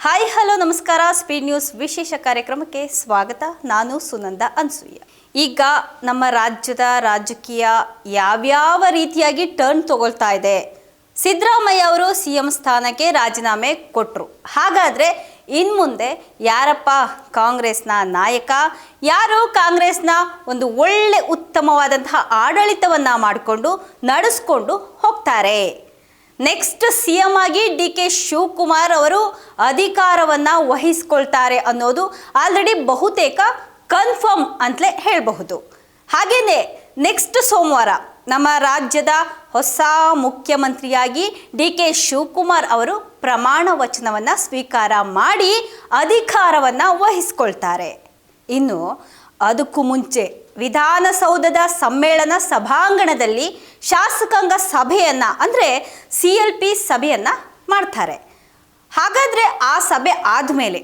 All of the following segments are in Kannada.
ಹಾಯ್ ಹಲೋ ನಮಸ್ಕಾರ. ಸ್ಪೀಡ್ ನ್ಯೂಸ್ ವಿಶೇಷ ಕಾರ್ಯಕ್ರಮಕ್ಕೆ ಸ್ವಾಗತ. ನಾನು ಸುನಂದ ಅನ್ಸೂಯ. ಈಗ ನಮ್ಮ ರಾಜ್ಯದ ರಾಜಕೀಯ ಯಾವ್ಯಾವ ರೀತಿಯಾಗಿ ಟರ್ನ್ ತಗೊಳ್ತಾ ಇದೆ. ಸಿದ್ದರಾಮಯ್ಯ ಅವರು ಸಿಎಂ ಸ್ಥಾನಕ್ಕೆ ರಾಜೀನಾಮೆ ಕೊಟ್ಟರು. ಹಾಗಾದರೆ ಇನ್ಮುಂದೆ ಯಾರಪ್ಪ ಕಾಂಗ್ರೆಸ್ನ ನಾಯಕ, ಯಾರು ಕಾಂಗ್ರೆಸ್ನ ಒಂದು ಒಳ್ಳೆ ಉತ್ತಮವಾದಂತಹ ಆಡಳಿತವನ್ನು ಮಾಡಿಕೊಂಡು ನಡೆಸ್ಕೊಂಡು ಹೋಗ್ತಾರೆ. ನೆಕ್ಸ್ಟ್ ಸಿ ಎಂ ಆಗಿ DK ಶಿವಕುಮಾರ್ ಅವರು ಅಧಿಕಾರವನ್ನು ವಹಿಸ್ಕೊಳ್ತಾರೆ ಅನ್ನೋದು ಆಲ್ರೆಡಿ ಬಹುತೇಕ ಕನ್ಫರ್ಮ್ ಅಂತಲೇ ಹೇಳಬಹುದು. ಹಾಗೆಯೇ ನೆಕ್ಸ್ಟ್ ಸೋಮವಾರ ನಮ್ಮ ರಾಜ್ಯದ ಹೊಸ ಮುಖ್ಯಮಂತ್ರಿಯಾಗಿ DK ಶಿವಕುಮಾರ್ ಅವರು ಪ್ರಮಾಣ ವಚನವನ್ನು ಸ್ವೀಕಾರ ಮಾಡಿ ಅಧಿಕಾರವನ್ನು ವಹಿಸ್ಕೊಳ್ತಾರೆ. ಇನ್ನು ಅದಕ್ಕೂ ಮುಂಚೆ ವಿಧಾನಸೌಧದ ಸಮ್ಮೇಳನ ಸಭಾಂಗಣದಲ್ಲಿ ಶಾಸಕಾಂಗ ಸಭೆಯನ್ನು ಅಂದರೆ CLP ಸಭೆಯನ್ನು ಮಾಡ್ತಾರೆ. ಹಾಗಾದರೆ ಆ ಸಭೆ ಆದಮೇಲೆ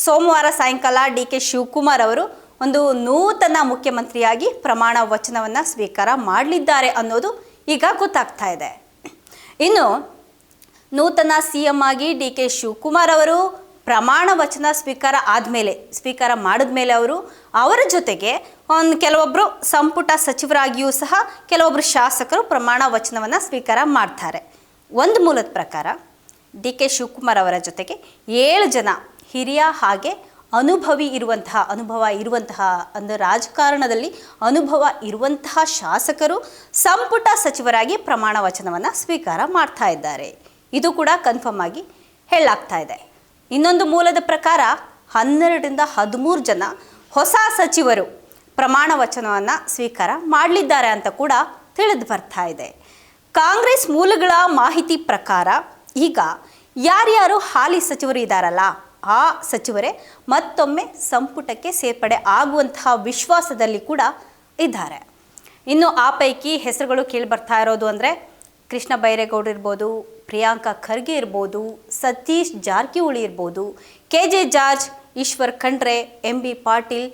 ಸೋಮವಾರ ಸಾಯಂಕಾಲ DK ಶಿವಕುಮಾರ್ ಅವರು ಒಂದು ನೂತನ ಮುಖ್ಯಮಂತ್ರಿಯಾಗಿ ಪ್ರಮಾಣ ವಚನವನ್ನು ಸ್ವೀಕಾರ ಮಾಡಲಿದ್ದಾರೆ ಅನ್ನೋದು ಈಗ ಗೊತ್ತಾಗ್ತಾ ಇದೆ. ಇನ್ನು ನೂತನ CM ಆಗಿ DK ಶಿವಕುಮಾರ್ ಅವರು ಪ್ರಮಾಣ ವಚನ ಸ್ವೀಕಾರ ಮಾಡಿದ್ಮೇಲೆ ಅವರ ಜೊತೆಗೆ ಕೆಲವೊಬ್ಬರು ಸಂಪುಟ ಸಚಿವರಾಗಿಯೂ ಸಹ ಕೆಲವೊಬ್ಬರು ಶಾಸಕರು ಪ್ರಮಾಣ ವಚನವನ್ನು ಸ್ವೀಕಾರ ಮಾಡ್ತಾರೆ. ಒಂದು ಮೂಲದ ಪ್ರಕಾರ DK ಶಿವಕುಮಾರ್ ಅವರ ಜೊತೆಗೆ 7 ಜನ ಹಿರಿಯ ಹಾಗೆ ಅನುಭವ ಇರುವಂತಹ ಅಂದರೆ ರಾಜಕಾರಣದಲ್ಲಿ ಅನುಭವ ಇರುವಂತಹ ಶಾಸಕರು ಸಂಪುಟ ಸಚಿವರಾಗಿ ಪ್ರಮಾಣ ವಚನವನ್ನು ಸ್ವೀಕಾರ ಮಾಡ್ತಾ ಇದ್ದಾರೆ. ಇದು ಕೂಡ ಕನ್ಫರ್ಮ್ ಆಗಿ ಹೇಳಲಾಗ್ತಾ ಇದೆ. ಇನ್ನೊಂದು ಮೂಲದ ಪ್ರಕಾರ 12ರಿಂದ 13 ಜನ ಹೊಸ ಸಚಿವರು ಪ್ರಮಾಣ ವಚನವನ್ನು ಸ್ವೀಕಾರ ಮಾಡಲಿದ್ದಾರೆ ಅಂತ ಕೂಡ ತಿಳಿದು ಬರ್ತಾ ಇದೆ. ಕಾಂಗ್ರೆಸ್ ಮೂಲಗಳ ಮಾಹಿತಿ ಪ್ರಕಾರ ಈಗ ಯಾರ್ಯಾರು ಹಾಲಿ ಸಚಿವರು ಇದ್ದಾರಲ್ಲ ಆ ಸಚಿವರೇ ಮತ್ತೊಮ್ಮೆ ಸಂಪುಟಕ್ಕೆ ಸೇರ್ಪಡೆ ಆಗುವಂತಹ ವಿಶ್ವಾಸದಲ್ಲಿ ಕೂಡ ಇದ್ದಾರೆ. ಇನ್ನು ಆ ಪೈಕಿ ಹೆಸರುಗಳು ಕೇಳಿ ಬರ್ತಾ ಇರೋದು ಅಂದರೆ ಕೃಷ್ಣ ಬೈರೇಗೌಡರು ಇರ್ಬೋದು, ಪ್ರಿಯಾಂಕಾ ಖರ್ಗೆ ಇರ್ಬೋದು, ಸತೀಶ್ ಜಾರಕಿಹೊಳಿ ಇರ್ಬೋದು, KJ George, Eshwar Khandre, MB Patil,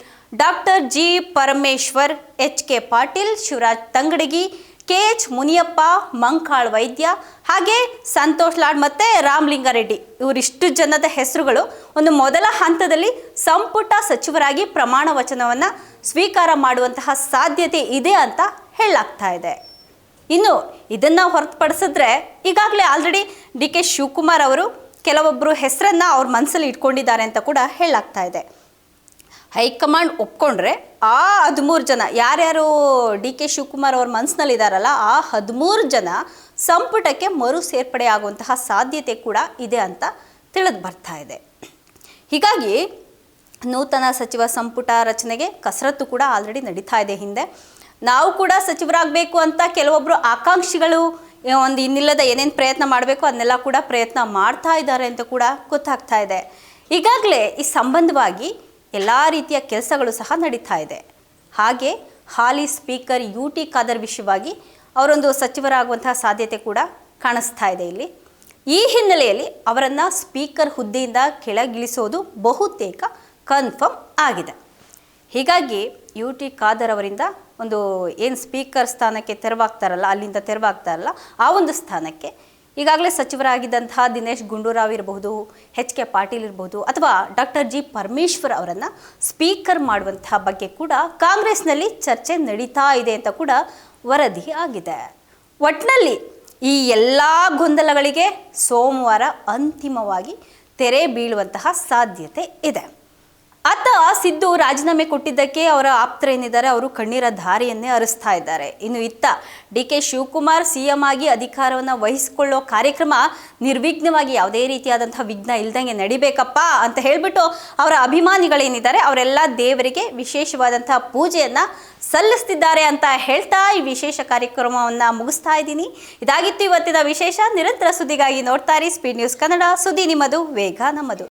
doctor G Parameshwar, HK Patil, Shivaraj Tangadagi, KH Muniyappa, Mankal Vaidya, ಹಾಗೆ ಸಂತೋಷ್ ಲಾಡ್ ಮತ್ತು ರಾಮಲಿಂಗಾರೆಡ್ಡಿ ಇವರಿಷ್ಟು ಜನದ ಹೆಸರುಗಳು ಒಂದು ಮೊದಲ ಹಂತದಲ್ಲಿ ಸಂಪುಟ ಸಚಿವರಾಗಿ ಪ್ರಮಾಣ ವಚನವನ್ನು ಸ್ವೀಕಾರ ಮಾಡುವಂತಹ ಸಾಧ್ಯತೆ ಇದೆ ಅಂತ ಹೇಳಲಾಗ್ತಾ ಇದೆ. ಇನ್ನು ಇದನ್ನು ಹೊರತುಪಡಿಸಿದ್ರೆ ಈಗಾಗಲೇ ಆಲ್ರೆಡಿ DK ಶಿವಕುಮಾರ್ ಅವರು ಕೆಲವೊಬ್ಬರು ಹೆಸರನ್ನು ಅವ್ರ ಮನಸ್ಸಲ್ಲಿ ಇಟ್ಕೊಂಡಿದ್ದಾರೆ ಅಂತ ಕೂಡ ಹೇಳಲಾಗ್ತಾ ಇದೆ. ಹೈಕಮಾಂಡ್ ಒಪ್ಕೊಂಡ್ರೆ ಆ 13 ಜನ ಯಾರ್ಯಾರು DK ಶಿವಕುಮಾರ್ ಅವ್ರ ಮನಸ್ಸಿನಲ್ಲಿದ್ದಾರಲ್ಲ ಆ 13 ಜನ ಸಂಪುಟಕ್ಕೆ ಮರು ಸೇರ್ಪಡೆ ಆಗುವಂತಹ ಸಾಧ್ಯತೆ ಕೂಡ ಇದೆ ಅಂತ ತಿಳಿದು ಬರ್ತಾ ಇದೆ. ಹೀಗಾಗಿ ನೂತನ ಸಚಿವ ಸಂಪುಟ ರಚನೆಗೆ ಕಸರತ್ತು ಕೂಡ ಆಲ್ರೆಡಿ ನಡೀತಾ ಇದೆ. ಹಿಂದೆ ನಾವು ಕೂಡ ಸಚಿವರಾಗಬೇಕು ಅಂತ ಕೆಲವೊಬ್ಬರು ಆಕಾಂಕ್ಷಿಗಳು ಒಂದು ಇನ್ನಿಲ್ಲದ ಏನೇನು ಪ್ರಯತ್ನ ಮಾಡಬೇಕು ಅದನ್ನೆಲ್ಲ ಕೂಡ ಪ್ರಯತ್ನ ಮಾಡ್ತಾ ಇದ್ದಾರೆ ಅಂತ ಕೂಡ ಗೊತ್ತಾಗ್ತಾ ಇದೆ. ಈಗಾಗಲೇ ಈ ಸಂಬಂಧವಾಗಿ ಎಲ್ಲ ರೀತಿಯ ಕೆಲಸಗಳು ಸಹ ನಡೀತಾ ಇದೆ. ಹಾಗೆ ಹಾಲಿ ಸ್ಪೀಕರ್ UT ಖಾದರ್ ವಿಷಯವಾಗಿ ಅವರೊಂದು ಸಚಿವರಾಗುವಂತಹ ಸಾಧ್ಯತೆ ಕೂಡ ಕಾಣಿಸ್ತಾ ಇದೆ. ಇಲ್ಲಿ ಈ ಹಿನ್ನೆಲೆಯಲ್ಲಿ ಅವರನ್ನು ಸ್ಪೀಕರ್ ಹುದ್ದೆಯಿಂದ ಕೆಳಗಿಳಿಸೋದು ಬಹುತೇಕ ಕನ್ಫರ್ಮ್ ಆಗಿದೆ. ಹೀಗಾಗಿ UT ಖಾದರ್ ಅವರಿಂದ ಒಂದು ಏನು ಸ್ಪೀಕರ್ ಸ್ಥಾನಕ್ಕೆ ಅಲ್ಲಿಂದ ತೆರವಾಗ್ತಾರಲ್ಲ ಆ ಒಂದು ಸ್ಥಾನಕ್ಕೆ ಈಗಾಗಲೇ ಸಚಿವರಾಗಿದ್ದಂತಹ ದಿನೇಶ್ ಗುಂಡೂರಾವ್ ಇರಬಹುದು, HK ಪಾಟೀಲ್ ಇರಬಹುದು ಅಥವಾ ಡಾಕ್ಟರ್ G ಪರಮೇಶ್ವರ್ ಅವರನ್ನು ಸ್ಪೀಕರ್ ಮಾಡುವಂತಹ ಬಗ್ಗೆ ಕೂಡ ಕಾಂಗ್ರೆಸ್ನಲ್ಲಿ ಚರ್ಚೆ ನಡೀತಾ ಇದೆ ಅಂತ ಕೂಡ ವರದಿ ಆಗಿದೆ. ಒಟ್ಟಿನಲ್ಲಿ ಈ ಎಲ್ಲ ಗೊಂದಲಗಳಿಗೆ ಸೋಮವಾರ ಅಂತಿಮವಾಗಿ ತೆರೆ ಬೀಳುವಂತಹ ಸಾಧ್ಯತೆ ಇದೆ. ಆತ ಸಿದ್ದು ರಾಜೀನಾಮೆ ಕೊಟ್ಟಿದ್ದಕ್ಕೆ ಅವರ ಆಪ್ತರೇನಿದ್ದಾರೆ ಅವರು ಕಣ್ಣೀರ ಧಾರೆಯನ್ನೇ ಹರಿಸ್ತಾ ಇದ್ದಾರೆ. ಇನ್ನು ಇತ್ತ DK ಶಿವಕುಮಾರ್ CM ಆಗಿ ಅಧಿಕಾರವನ್ನು ವಹಿಸಿಕೊಳ್ಳೋ ಕಾರ್ಯಕ್ರಮ ನಿರ್ವಿಘ್ನವಾಗಿ ಯಾವುದೇ ರೀತಿಯಾದಂತಹ ವಿಘ್ನ ಇಲ್ದಂಗೆ ನಡಿಬೇಕಪ್ಪ ಅಂತ ಹೇಳಿಬಿಟ್ಟು ಅವರ ಅಭಿಮಾನಿಗಳೇನಿದ್ದಾರೆ ಅವರೆಲ್ಲ ದೇವರಿಗೆ ವಿಶೇಷವಾದಂತಹ ಪೂಜೆಯನ್ನು ಸಲ್ಲಿಸ್ತಿದ್ದಾರೆ ಅಂತ ಹೇಳ್ತಾ ಈ ವಿಶೇಷ ಕಾರ್ಯಕ್ರಮವನ್ನು ಮುಗಿಸ್ತಾ ಇದ್ದೀನಿ. ಇದಾಗಿತ್ತು ಇವತ್ತಿನ ವಿಶೇಷ. ನಿರಂತರ ಸುದ್ದಿಗಾಗಿ ನೋಡ್ತಾ ಇರಿ ಸ್ಪೀಡ್ ನ್ಯೂಸ್ ಕನ್ನಡ. ಸುದ್ದಿ ನಿಮ್ಮದು, ವೇಗ ನಮ್ಮದು.